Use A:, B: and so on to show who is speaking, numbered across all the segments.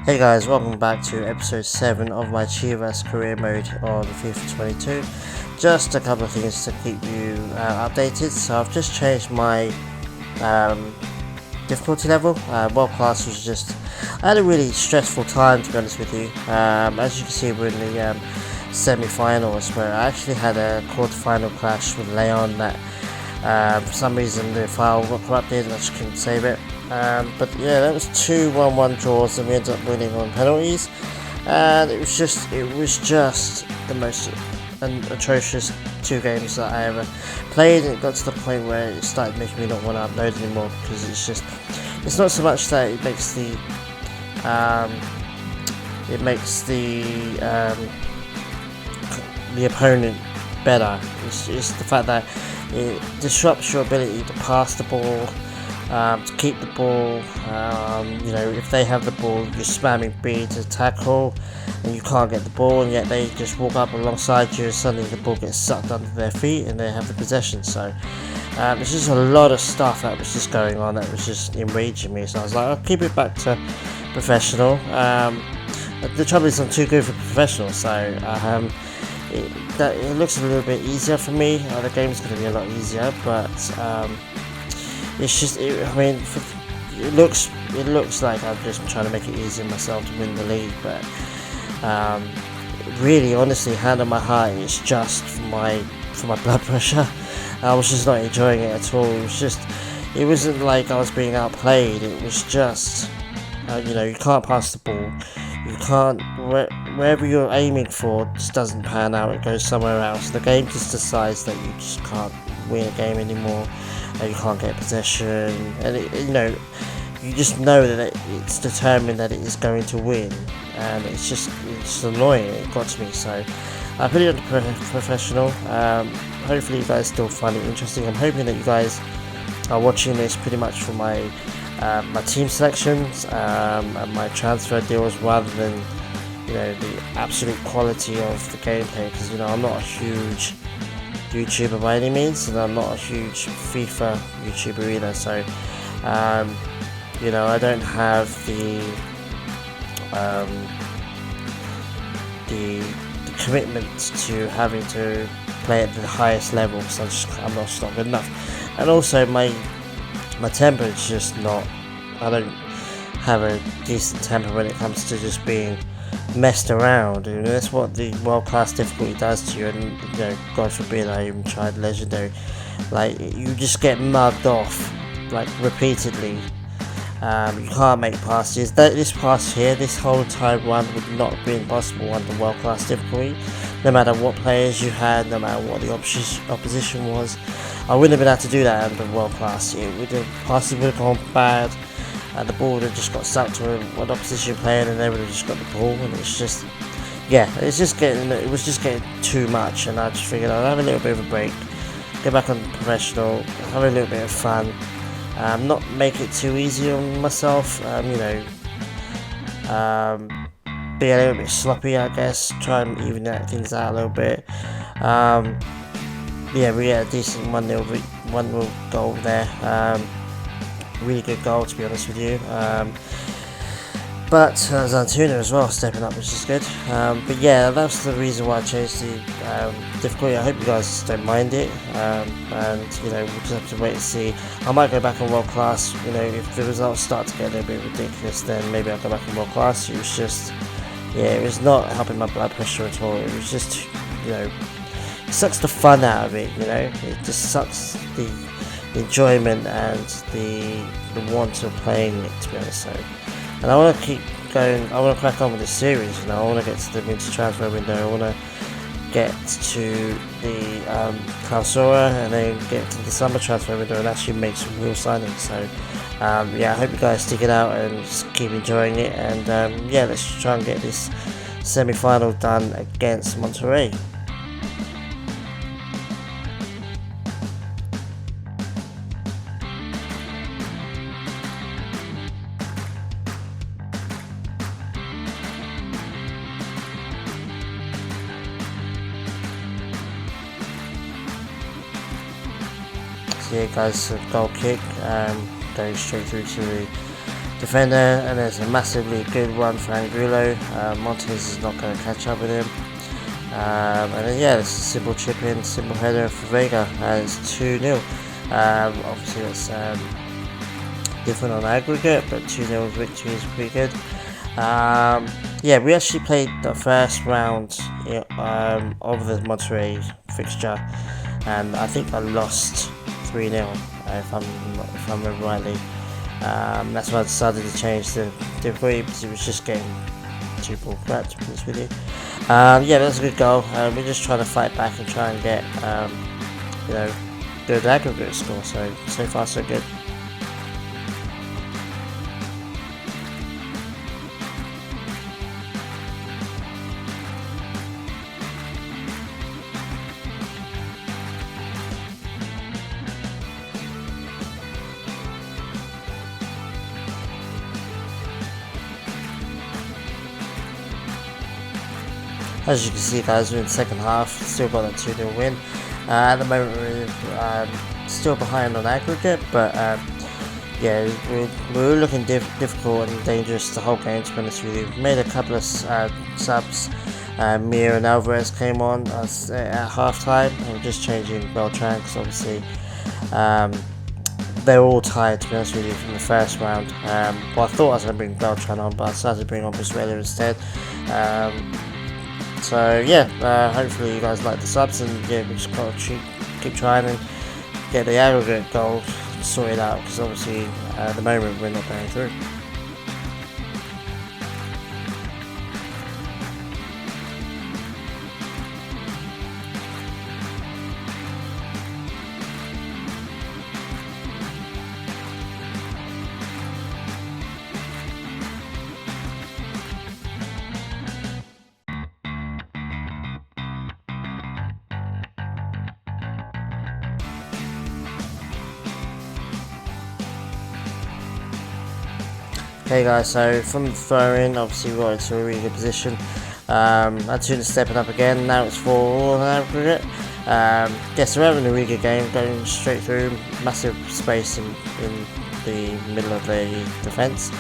A: Hey guys, welcome back to episode 7 of my Chivas career mode on FIFA22. Just a couple of things to keep you updated. So I've just changed my difficulty level. World class was just, I had a really stressful time, to be honest with you. As you can see, we're in the semi-finals, where I actually had a quarter-final clash with Leon that for some reason the file got corrupted and I just couldn't save it. But yeah, that was 2 1-1 draws and we ended up winning on penalties, and it was just the most atrocious 2 games that I ever played. And it got to the point where it started making me not want to upload anymore, because it's not so much that it makes the opponent better. It's the fact that it disrupts your ability to pass the ball, to keep the ball. If they have the ball, you're spamming B to tackle and you can't get the ball, and yet they just walk up alongside you and suddenly the ball gets sucked under their feet and they have the possession. So there's just a lot of stuff that was just going on that was just enraging me. So I was like, I'll keep it back to professional. The trouble is I'm too good for professional, so it looks a little bit easier for me. The game's going to be a lot easier, but it's just, it looks like I'm just trying to make it easier myself to win the league, but really, honestly, hand on my heart, it's just for my blood pressure. I was just not enjoying it at all. It wasn't like I was being outplayed. It was just, you can't pass the ball. You can't, wherever you're aiming for just doesn't pan out. It goes somewhere else. The game just decides that you just can't win a game anymore. You can't get possession, and you just know that it's determined that it is going to win, and it's annoying. It got to me, so I put it on professional. Hopefully you guys still find it interesting. I'm hoping that you guys are watching this pretty much for my team selections and my transfer deals, rather than the absolute quality of the gameplay, because I'm not a huge YouTuber by any means, and I'm not a huge FIFA YouTuber either, so I don't have the commitment to having to play at the highest level, because I'm not good enough. And also my temper is just not, I don't have a decent temper when it comes to just being messed around, and that's what the world class difficulty does to you. And God forbid I even tried legendary, like you just get mugged off like repeatedly. You can't make passes. This pass here, this whole entire run would not have been possible under world class difficulty. No matter what players you had, no matter what the opposition was, I wouldn't have been able to do that under world class. Passes would have gone bad. The ball would have just got sucked to an opposition player, and they would have just got the ball, and it was just getting too much. And I just figured I'd have a little bit of a break, get back on professional, have a little bit of fun, not make it too easy on myself. Be a little bit sloppy, I guess. Try and even things out a little bit. We had a decent 1-0 goal there. Really good goal, to be honest with you. But Zantuna as well stepping up, which is good. But yeah, that's the reason why I changed the difficulty. I hope you guys don't mind it. And we'll just have to wait and see. I might go back on world class. If the results start to get a little bit ridiculous, then maybe I'll go back on world class. It was just, it was not helping my blood pressure at all. It was just, it sucks the fun out of it. It just sucks the enjoyment and the want of playing it, to be honest. And I want to keep going. I want to crack on with this series. I want to get to the winter transfer window. I want to get to the Clausura, and then get to the summer transfer window and actually make some real signings. So I hope you guys stick it out and just keep enjoying it. And let's try and get this semi-final done against Monterrey. So yeah guys, goal kick, going straight through to the defender, and there's a massively good one for Angulo. Montes is not going to catch up with him. And then yeah, it's a simple chip in, simple header for Vega, and it's 2-0. Obviously it's different on aggregate, but 2-0 victory is pretty good. Yeah, we actually played the first round of the Monterrey fixture, and I think I lost 3-0 if I remember rightly. That's why I decided to change the difficulty, because it was just getting too ball crap, to be honest with you. Yeah, that's a good goal. We're just trying to fight back and try and get good aggregate score. So far so good. As you can see, guys, we're in the second half, still got that 2-0 win. At the moment, we're still behind on aggregate, but yeah, we're looking difficult and dangerous the whole game, to be honest with you. We made a couple of subs. Mir and Alvarez came on at half time, and we're just changing Beltran, because obviously they were all tired, to be honest with you, from the first round. Well, I thought I was going to bring Beltran on, but I decided to bring on Biswella instead. So yeah, hopefully you guys like the subs, and yeah, we just got to keep trying and get the aggregate goal sorted out, because obviously at the moment we're not going through. Okay guys, so from the throw-in, obviously we got into a really good position. Antuna stepping up again, now it's 4-all on aggregate. So we're having a really good game, going straight through, massive space in the middle of the defence.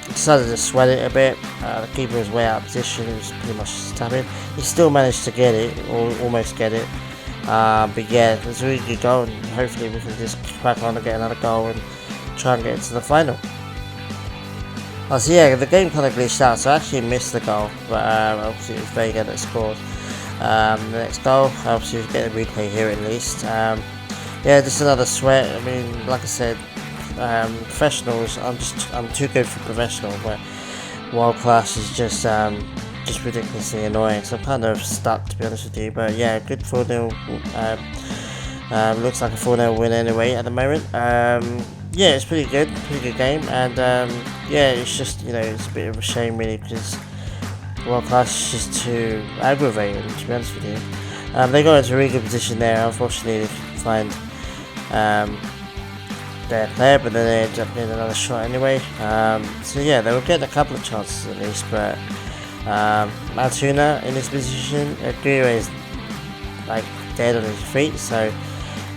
A: Decided to sweat it a bit. The keeper was way out of position, he was pretty much tapping. He still managed to get it, or almost get it. But yeah, it's a really good goal, and hopefully we can just crack on and get another goal and try and get to the final. So yeah, the game kind of glitched out, so I actually missed the goal, but obviously it was Vega that scored the next goal. Obviously we'll get a replay here at least. Yeah, just another sweat. I mean, like I said, professionals, I'm too good for professional, but world class is just ridiculously annoying, so I'm kind of stuck, to be honest with you. But yeah, good 4-0, looks like a 4-0 win anyway at the moment. Yeah, it's pretty good game, and yeah, it's just, it's a bit of a shame really, because world class is just too aggravating, to be honest with you. They got into a really good position there. Unfortunately, they couldn't find their player, but then they ended up getting another shot anyway. So yeah, they were getting a couple of chances at least, but Antuna in this position, Aguirre is like dead on his feet, so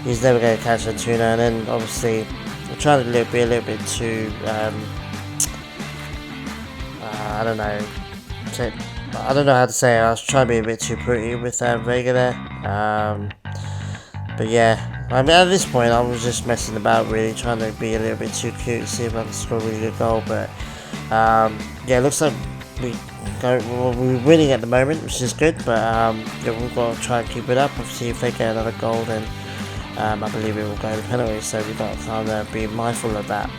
A: he's never going to catch Antuna. And then obviously I'm trying to be a little bit too I don't know how to say it. I was trying to be a bit too pretty with Vega there, but yeah, I mean, at this point I was just messing about, really trying to be a little bit too cute, see if I can score a really good goal. But yeah, it looks like we're winning at the moment, which is good, but yeah, we've got to try and keep it up. Obviously if they get another goal, then I believe it will go to penalties, so we've got to kind of be mindful of that.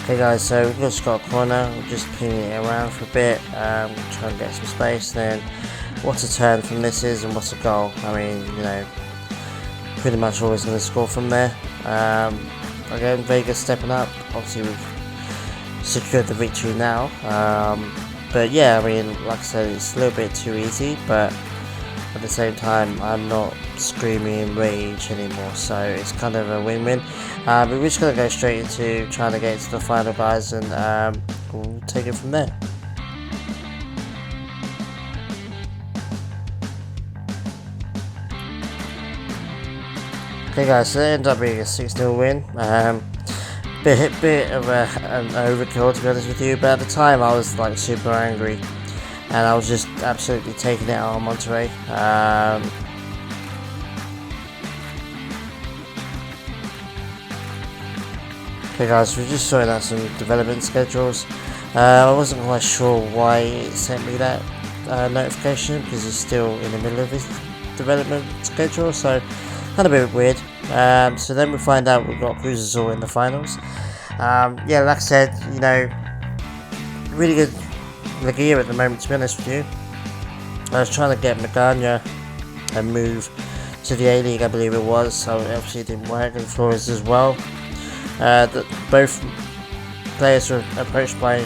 A: Okay guys, so we've just got a corner, we're just pinging it around for a bit, try and get some space. Then what a turn from this is, and what a goal. I mean, pretty much always going to score from there. Again, Vegas stepping up, obviously we've secured the victory now. But yeah, I mean, like I said, it's a little bit too easy, but at the same time I'm not screaming rage anymore, so it's kind of a win-win. But we're just going to go straight into trying to get into the final, guys, and we'll take it from there. Okay guys, so it ended up being a 6-0 win. Bit of an overkill, to be honest with you, but at the time I was like super angry and I was just absolutely taking it out on Monterrey. Okay guys, we're just sorting out some development schedules. I wasn't quite sure why it sent me that notification, because it's still in the middle of his development schedule, so kind of a bit weird. So then we find out we've got Cruz Azul in the finals. Yeah, like I said, you know, really good Liguilla at the moment, to be honest with you. I was trying to get Magana and move to the A-League, I believe it was, so obviously it didn't work, and Flores as well. Both players were approached by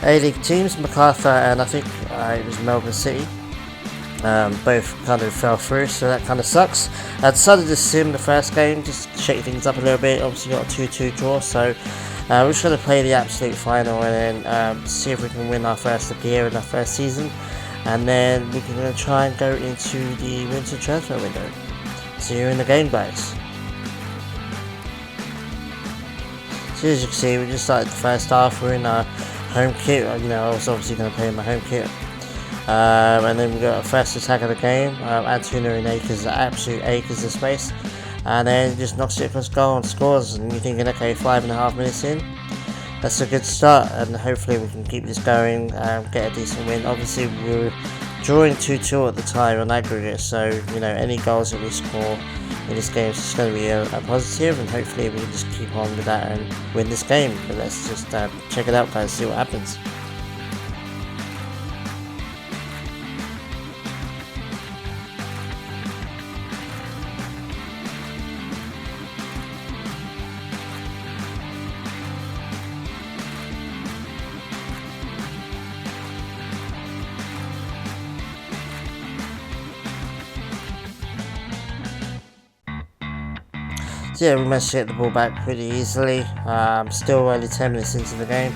A: A-League teams, MacArthur and I think it was Melbourne City. Both kind of fell through, so that kind of sucks. I decided to sim the first game, just to shake things up a little bit. Obviously got a 2-2 draw, so we're just going to play the absolute final and then see if we can win our first appear in our first season, and then we're going to try and go into the winter transfer window. See you in the game, guys. So as you can see, we just started the first half. We're in our home kit. You know, I was obviously going to play in my home kit. And then we got our first attack of the game. Antuna in acres, absolute acres of space, and then just knocks it across goal and scores. And you're thinking, okay, 5.5 minutes in, that's a good start, and hopefully we can keep this going, get a decent win. Obviously, we were drawing 2-2 at the time on aggregate, so you know, any goals that we score in this game is just going to be a positive, and hopefully we can just keep on with that and win this game. But let's just check it out, guys, see what happens. So yeah, we managed to get the ball back pretty easily. Still only 10 minutes into the game.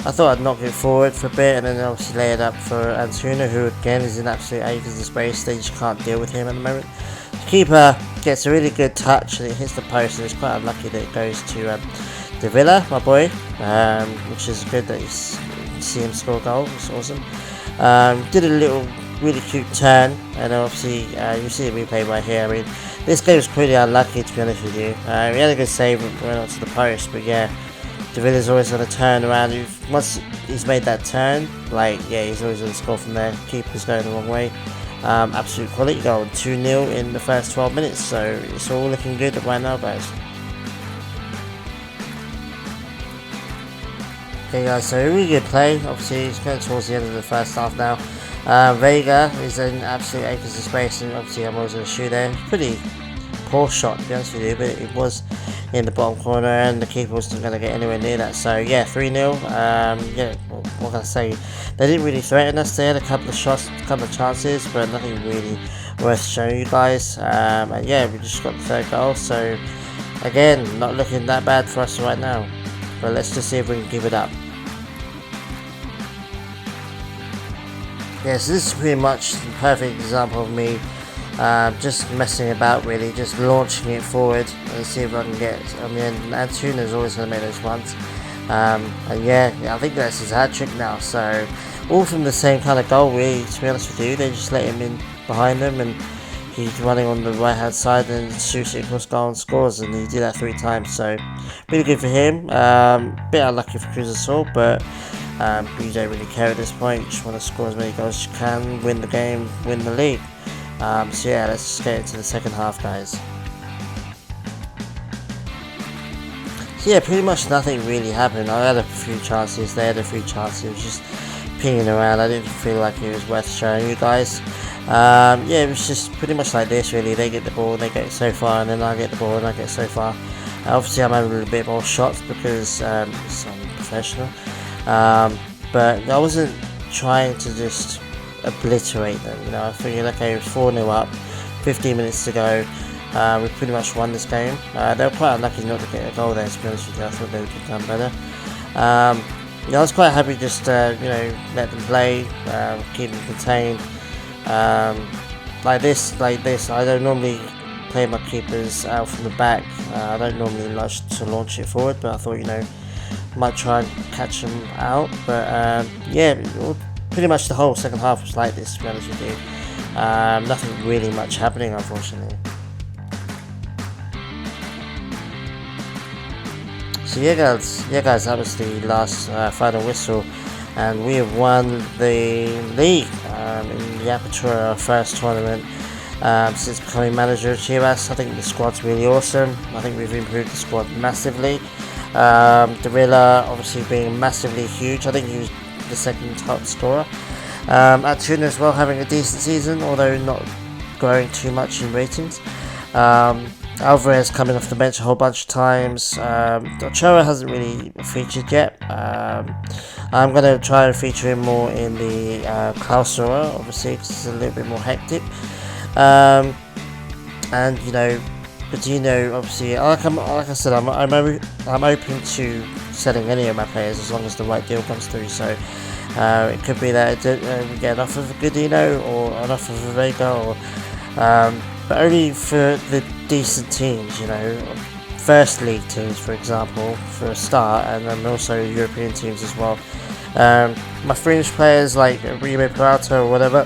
A: I thought I'd knock it forward for a bit and then obviously lay it up for Antuna, who again is in absolute acres of space. They just can't deal with him at the moment. The keeper gets a really good touch and it hits the post, and it's quite unlucky that it goes to De Villa, my boy, which is good that you see him score a goal. It's awesome. Did a little really cute turn, and obviously you see the replay right here. I mean, this game was pretty unlucky, to be honest with you. He had a good save and went onto the post, but yeah, De Villa's always going to turn around. Once he's made that turn, like, yeah, he's always going to score from there. Keeper's going the wrong way. Absolute quality goal, 2-0 in the first 12 minutes, so it's all looking good right now, guys. Okay guys, so a really good play. Obviously it's going towards the end of the first half now. Vega is in absolute acres of space, and obviously I'm always going to shoot there. Pretty poor shot, to be honest with you, but it was in the bottom corner and the keeper wasn't going to get anywhere near that. So yeah, 3-0. Yeah, what can I say? They didn't really threaten us. They had a couple of shots, a couple of chances, but nothing really worth showing you guys. And yeah, we just got the third goal. So again, not looking that bad for us right now. But let's just see if we can keep it up. Yeah, so this is pretty much the perfect example of me just messing about, really, just launching it forward and see if I can get. I mean, Antuna's always going to make those ones. And yeah, I think that's his hat trick now. So all from the same kind of goal, really, to be honest with you. They just let him in behind them, and he's running on the right hand side and shoots it across goal and scores, and he did that 3 times, so really good for him. Bit unlucky for Cruz Azul, but you don't really care at this point. You just want to score as many goals as you can, win the game, win the league. So yeah, let's just get into the second half, guys. So yeah, pretty much nothing really happened. I had a few chances, they had a few chances, it was just pinging around. I didn't feel like it was worth showing you guys. Yeah, it was just pretty much like this, really. They get the ball, they get so far, and then I get the ball and I get so far. Obviously I'm having a little bit more shots because I'm professional, but I wasn't trying to just obliterate them, you know. I figured, okay, it was 4-0 up, 15 minutes to go, we pretty much won this game. They were quite unlucky not to get a goal there, to be honest with you. I thought they would have done better. Yeah, I was quite happy just you know, let them play, keep them contained. like this, I don't normally play my keepers out from the back. I don't normally like to launch it forward, but I thought, you know, might try and catch them out. But yeah, pretty much the whole second half was like this, to be honest with you. Nothing really much happening, unfortunately. So yeah guys, that was the last final whistle, and we have won the league in the Apertura first tournament since becoming manager of Chivas. I think the squad's really awesome. I think we've improved the squad massively. Davila obviously being massively huge. I think he was the second top scorer. Atuna as well, having a decent season, although not growing too much in ratings. Alvarez coming off the bench a whole bunch of times. Ochoa hasn't really featured yet. I'm going to try and feature him more in the Clausura, obviously, because it's a little bit more hectic. And, you know, Badino, obviously, like I said, I'm open to selling any of my players as long as the right deal comes through. So it could be that we get an offer of Badino or an offer of Vega, or but only for the decent teams, you know, first league teams, for example, for a start, and then also European teams as well. My fringe players like Uribe Peralta or whatever,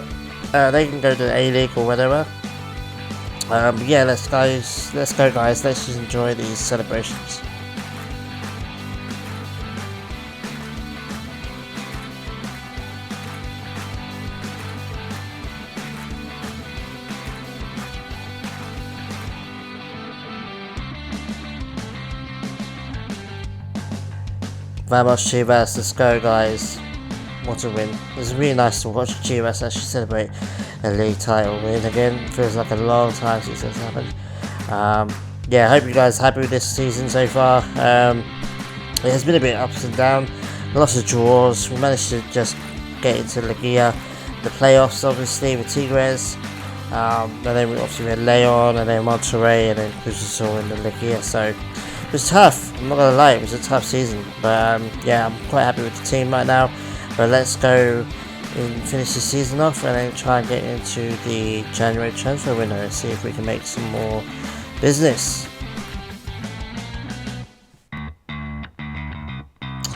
A: they can go to the A-League or whatever. Yeah, let's go guys, let's just enjoy these celebrations. Vamos Chivas, let's go guys. What a win. It's really nice to watch Chivas actually celebrate a league title win again. Feels like a long time since it's happened. Yeah, I hope you guys are happy with this season so far. It has been a bit ups and down, lots of draws. We managed to just get into Liguilla, the playoffs obviously with Tigres. And then we obviously had Leon, and then Monterrey, and then Cruz Azul in the Liguilla. So it was tough, I'm not gonna lie, it was a tough season. But yeah, I'm quite happy with the team right now. But let's go and finish the season off, and then try and get into the January transfer window and see if we can make some more business.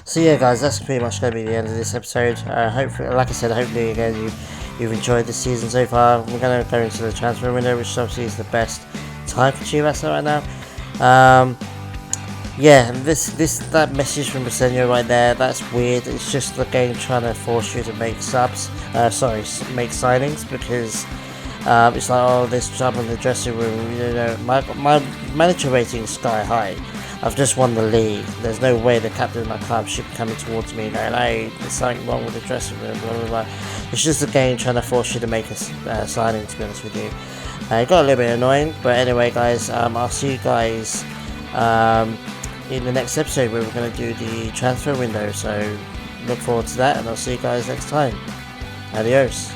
A: So yeah guys, that's pretty much going to be the end of this episode. Hopefully, like I said, hopefully again you've enjoyed this season so far. We're going to go into the transfer window, which obviously is the best time for Chivas right now. Yeah, and that message from Briseño right there, that's weird. It's just the game trying to force you to make make signings, because it's like, oh, there's trouble in the dressing room. You know, my manager rating is sky high. I've just won the league. There's no way the captain of my club should be coming towards me going, hey, there's something wrong with the dressing room, blah blah blah. It's just a game trying to force you to make a signing, to be honest with you. It got a little bit annoying, but anyway guys, I'll see you guys in the next episode where we're going to do the transfer window. So look forward to that, and I'll see you guys next time. Adios.